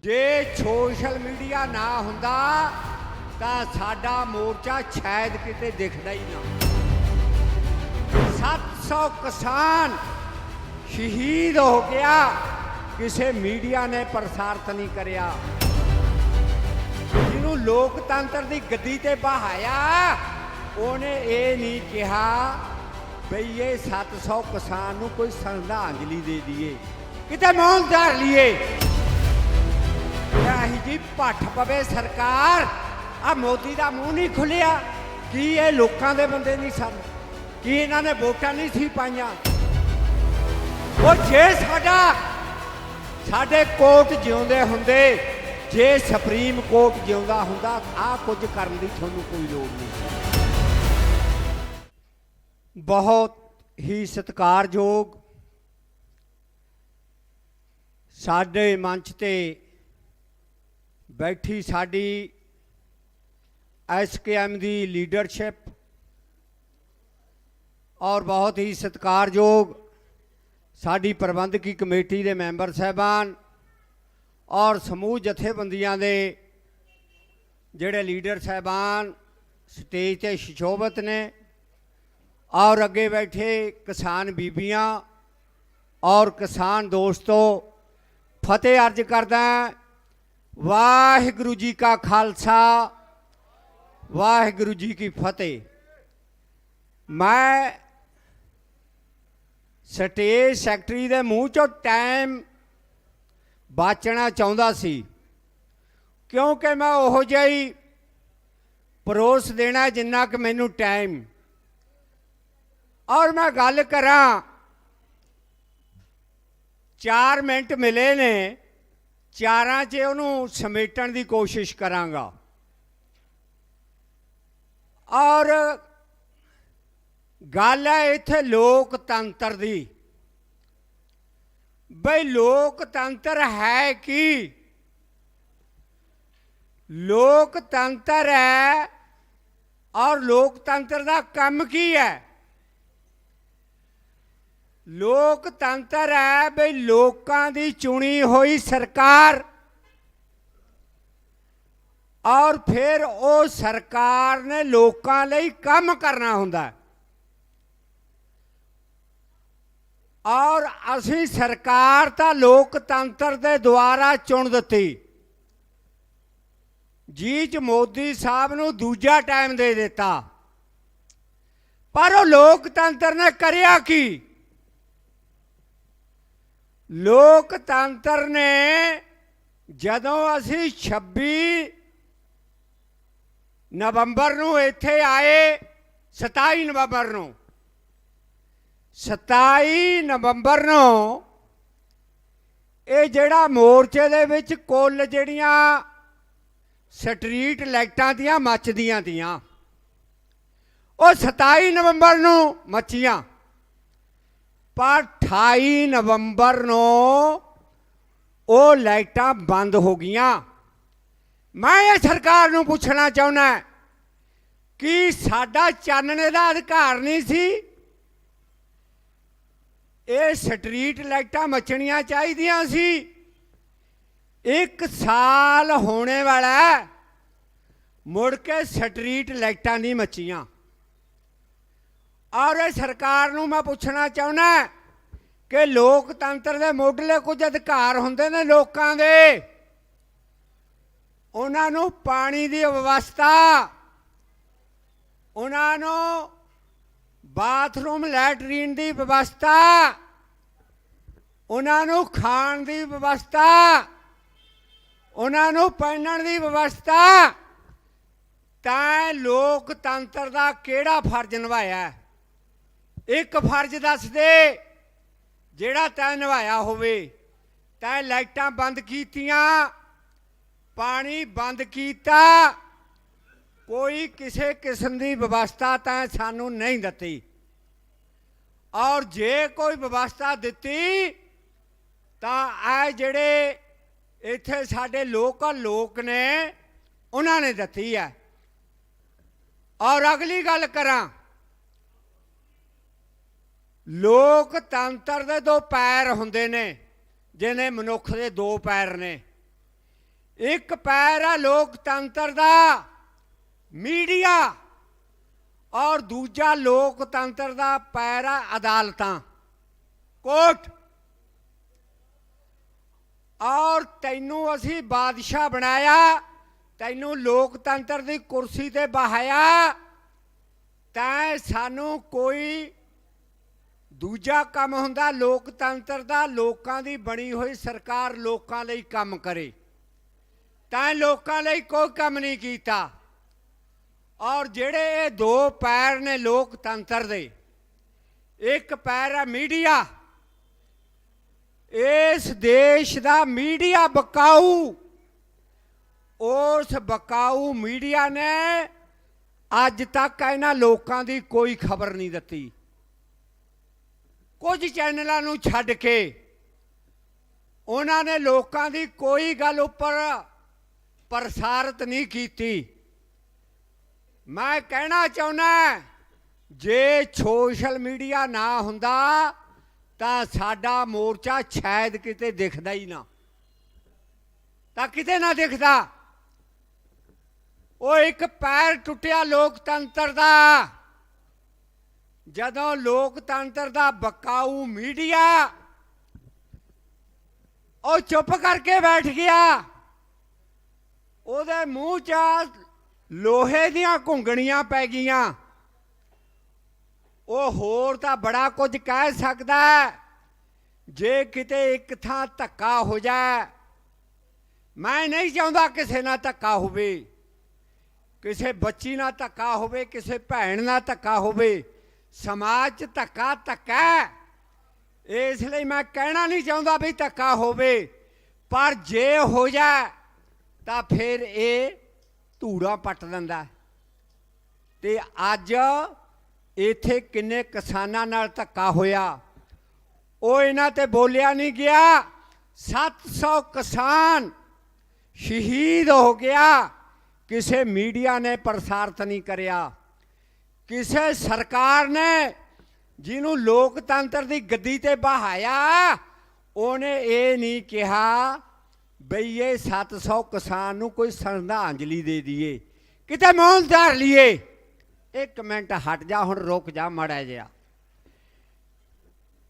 जे social media ना हुंदा तां साडा मोर्चा शायद किते दिखदा ही ना। 700 किसान शहीद हो गया, किसी मीडिया ने प्रसारित नहीं करिया। जिन्हों लोकतंत्र की गद्दी ते बहाया उन्हें ये नहीं कहा बई ये 700 किसान नूं कोई श्रद्धांजलि दे दिए, किते मौन धार लिए। जी भट्ठ पवे सरकार, आ मोदी का मूँह नहीं खुलिया कि ये लोगों के बंदे नहीं सन, कि इन्होंने वोटां नहीं सी पाइयां। वो जे साडे कोर्ट जिउंदे हुंदे, जे सुप्रीम कोर्ट जिउंदा हुंदा आ कुछ करन दी तुहानूं कोई लोड़ नहीं। बहुत ही सत्कारयोग साडे मंच ते बैठी साडी SKM की लीडरशिप और बहुत ही सत्कारयोग साडी प्रबंधकी कमेटी के मैंबर साहबान और समूह जथेबंदियां दे जिहड़े लीडर साहबान स्टेज ते सुशोभित ने, और अगे बैठे किसान बीबियां और किसान दोस्तों, फतेह अर्ज करदा वाहिगुरू जी का खालसा वाहिगुरू जी की फतेह। मैं स्टेज सैकटरी के मूँह चो टाइम बचना चाहता सी, क्योंकि मैं ओहो जिही परोस देना जिन्ना कि मैनू टाइम, और मैं गल करा 4 मिनट मिले ने, 4 च उन्होंने समेटन की कोशिश करांगा। और गल है इत्थे लोकतंत्र दी, बई लोकतंत्र है कि लोकतंत्र है, और लोकतंत्र का काम की है? लोकतंत्र है बई लोकां दी चुनी हुई सरकार, और फिर वो सरकार ने लोकां लई काम करना हुंदा है। और असी सरकार तो लोकतंत्र के द्वारा चुन दी जी, च मोदी साहब नूं दूजा टाइम दे दिता, पर वो लोकतंत्र ने करिया की? लोकतंत्र ने जदों असी 26 नवंबर नूं इत्थे आए, 27 नवंबर नूं 27 नवंबर नूं ये जिहड़ा मोर्चे दे विच कुल जिहड़ियां स्ट्रीट लाइटां दियां मचदियां दियां, वो 27 नवंबर नूं मचियां, पर 28 नवंबर नूं वो लाइटां बंद हो गईयां। मैं ये सरकार नूं पुछना चाहुंदा कि साडा चानणे दा अधिकार नहीं सी? ये स्ट्रीट लाइटां मचनियां चाहिदियां सी। 1 साल होने वाला मुड़ के स्ट्रीट लाइटां नहीं मचियां। और ये सरकार नूं मैं पुछना चाहुंदा कि लोकतंत्र दे मुढ़ले कुछ अधिकार हुंदे ने लोकां दे, उन्हां नूं पानी की व्यवस्था, उन्हां नूं बाथरूम लैटरीन की व्यवस्था, उन्हां नूं खाण की व्यवस्था, उन्हां नूं पहनण की व्यवस्था, तां लोकतंत्र का किहड़ा फर्ज निभाया? एक फर्ज दस दे जिहड़ा तैं निभाया होवे। तैं लाइटां बंद कीतियां, पानी बंद किया, कोई किसी किस्म की व्यवस्था तैं सानू नहीं दिती, और जे कोई व्यवस्था दिती तां आ जिहड़े इत्थे साडे लोकल लोक ने उन्होंने दिती है। और अगली गल करां, लोकतंत्र दे 2 पैर हुंदे ने, जिन्हें मनुख दे 2 पैर ने। एक पैर है लोकतंत्र दा मीडिया और दूजा लोकतंत्र दा पैर है अदालतां कोर्ट। और तैनू असी बादशाह बनाया, तैनू लोकतंत्र की कुर्सी ते बहाया, तैं सानू कोई दूजा काम हुंदा लोकतंत्र दा लोकां दी बनी हुई सरकार लोकां लई काम करे, तैं लोकां लई कोई काम नहीं कीता। और जेड़े ये दो पैर ने लोकतंत्र दे, एक पैर है मीडिया, इस देश दा मीडिया बकाऊ, उस बकाऊ मीडिया ने अज तक इन्हां लोकां दी कोई खबर नहीं दित्ती। कुछ चैनलों नूं छड्ड के उन्हां ने लोकां दी कोई गल उपर प्रसारित नहीं कीती। मैं कहना चाहुंदा जे सोशल मीडिया ना हुंदा तां साडा मोर्चा शायद किते दिखदा ही ना, तां किते ना दिखदा। वो एक पैर टुटिया लोकतंत्र दा, जदों लोकतंत्र दा बकाऊ मीडिया वो चुप करके बैठ गया, ਉਹਦੇ ਮੂੰਹ 'ਚ ਲੋਹੇ ਦੀਆਂ ਘੁੰਗਣੀਆਂ ਪੈ ਗਈਆਂ। ਉਹ ਹੋਰ ਤਾਂ ਬੜਾ ਕੁਝ ਕਹਿ ਸਕਦਾ ਜੇ ਕਿਤੇ ਇੱਕ ਥਾਂ ਧੱਕਾ ਹੋ ਜਾਏ। ਮੈਂ ਨਹੀਂ ਚਾਹੁੰਦਾ ਕਿਸੇ ਨਾਲ ਧੱਕਾ ਹੋਵੇ, ਕਿਸੇ ਬੱਚੀ ਨਾਲ ਧੱਕਾ ਹੋਵੇ, ਕਿਸੇ ਭੈਣ ਨਾਲ ਧੱਕਾ ਹੋਵੇ। समाज च धक्का धक्का है, इसलिए मैं कहना नहीं चाहता भी धक्का होवे, पर जे हो जाए तो फिर ये धूड़ा पट दिंदा। ते अज इत्थे किन्ने किसानां नाल धक्का होया, वो इन्हां ते बोलिया नहीं गया। 700 किसान शहीद हो गया, किसी मीडिया ने प्रसारित नहीं करिया। किसी सरकार ने जिन्हों लोकतंत्र की गद्दी ते बहाया, उन्हें ये नहीं कहा बई ये 700 किसान नूं कोई श्रद्धांजलि दे दिए, किते मौन धार लिए। एक मिनट हट जा, हुण रुक जा माड़ा जिहा।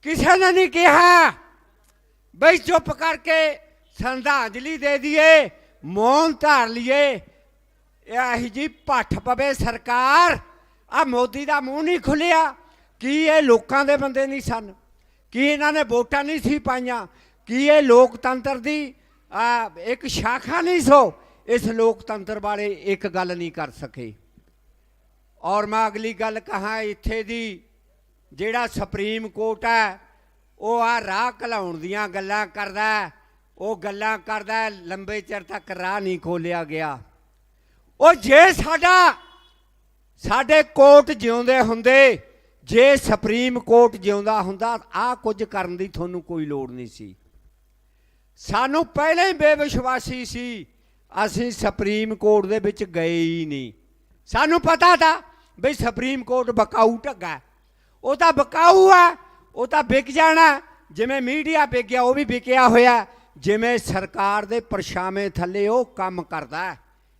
किसी ने नहीं कहा बई चुप करके श्रद्धांजलि दे दिए, मौन धार लिए। यही जी भट्ठ पवे सरकार। आ मोदी का मूँह नहीं खुलिया कि ये लोगों के बंदे नहीं सन, कि इन्होंने वोटां नहीं सी पाइयां, कि ये लोकतंत्र की एक शाखा नहीं सो। इस लोकतंत्र बारे एक गल नहीं कर सके। और मैं अगली गल कहा, इत्थे दी जिहड़ा सुप्रीम कोर्ट है वो आ राह घलाउण दियां गल्लां करदा, वो गल्लां करदा, लंबे चिर तक राह नहीं खोलिया गया। वो जे साडे कोर्ट जिउंदे हुंदे, जे सुप्रीम कोर्ट जिउंदा हुंदा, आ कुछ करन दी तुहानूं कोई लोड़ नहीं सी। सानूं पहले ही बेविश्वासी सी, असीं सुप्रीम कोर्ट दे विच गए ही नहीं। सानूं पता था बई सुप्रीम कोर्ट बकाऊ ढग्गा, वो तां बकाऊ है, वो तां विक जाना। जिवें मीडिया विक गया, वो भी विकिया होया, जिवें सरकार दे परछावें थल्ले वो काम करदा।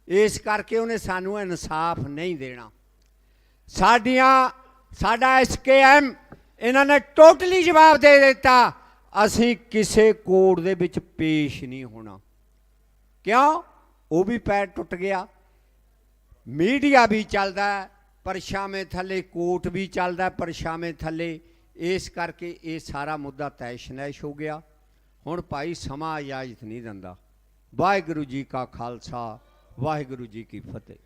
इस करके उन्हें सानूं इंसाफ नहीं देना। साडा SKM इन्होंने टोटली जवाब दे दिता, असीं किसी कोर्ट दे विच पेश नहीं होना। क्यों? वो भी पैर टुट गया, मीडिया भी चलदा, परछावें थले कोर्ट भी चलदा, परछावें थले। इस करके ये सारा मुद्दा तैश नैश हो गया। हुण भाई समा इजाजत नहीं दिंदा। वाहिगुरू जी का खालसा, वाहिगुरू जी की फतेह।